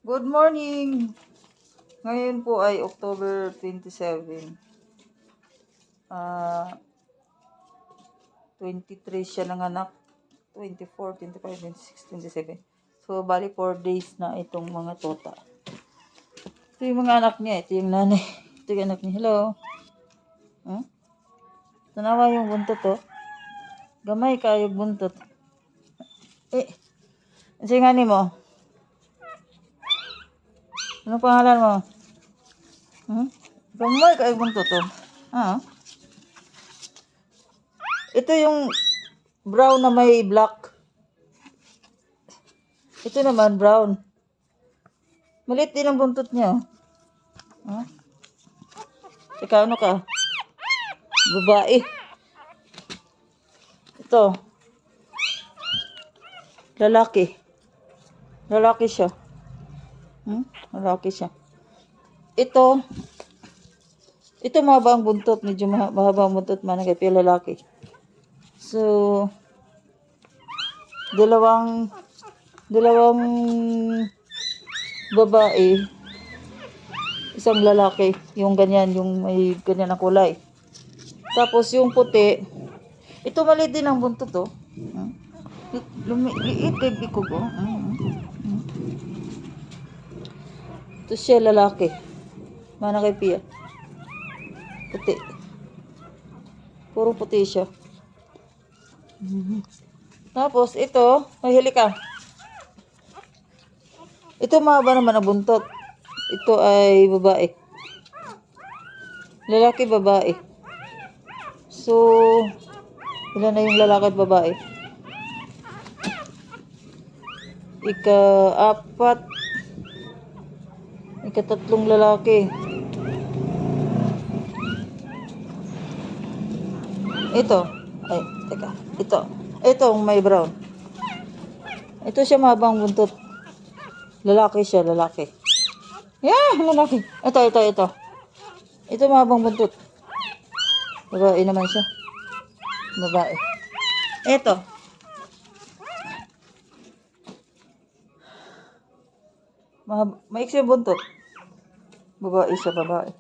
Good morning! Ngayon po ay October 27. 23 siya nanganak. 24, 25, 26, 27. So, bali 4 days na itong mga tota. Ito yung mga anak niya. Ito yung nanay. Ito yung anak niya. Hello? Tanawa yung buntot, oh. Gamay kayo buntot. Kasi nga ni mo. Ano pangalan mo? Gamay kayo buntot, oh. Ito yung brown na may black. Ito naman brown. Maliit din ang buntot niya. Ikaw ano ka? Babae. Ito. Lalaki. Lalaki siya. Lalaki siya. Ito mahaba ang buntot. Medyo mahaba ang buntot man. Kaya lalaki. So, dalawang babae, isang lalaki, yung ganyan, yung may ganyan na kulay. Tapos yung puti, ito maliit din ang buntot, oh. Liit kay ikog, oh. Ito siya lalaki. Mana kay Pia. Puti. Puro puti siya. Tapos ito, mahili ka. Ito mahaba naman ang buntot. Ito ay babae. Lalaki, babae. So, ilan na yung lalaki at babae? Ika-4. Ika-3 lalaki. Ito. Ay, teka. Ito. Itong may brown. Ito siya mahabang buntot. Lalaki siya, lalaki. Lalaki. Ito. Ito mahabang buntot. Babae naman siya. Babae. Ito. Maiksi yung buntot. Babae siya, babae.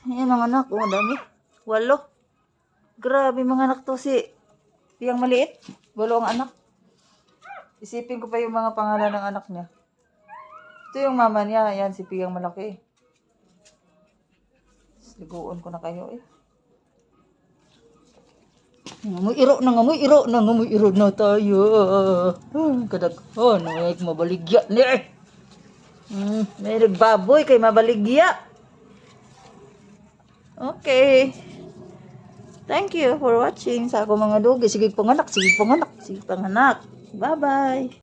Yan ang anak. Dami. 8. Grabe mga anak to si Piyang maliit. 8 ang anak. Isipin ko pa yung mga pangalan ng anak niya. Ito yung mama niya. Ayan, si Piyang malaki. Liguan ko na kayo eh. Ngamoy iro na tayo. Kadaghan, may mabaligya ni eh. May baboy kay mabaligya. Okay. Thank you for watching sa ako mga dugi. Sige panganak. Bye-bye.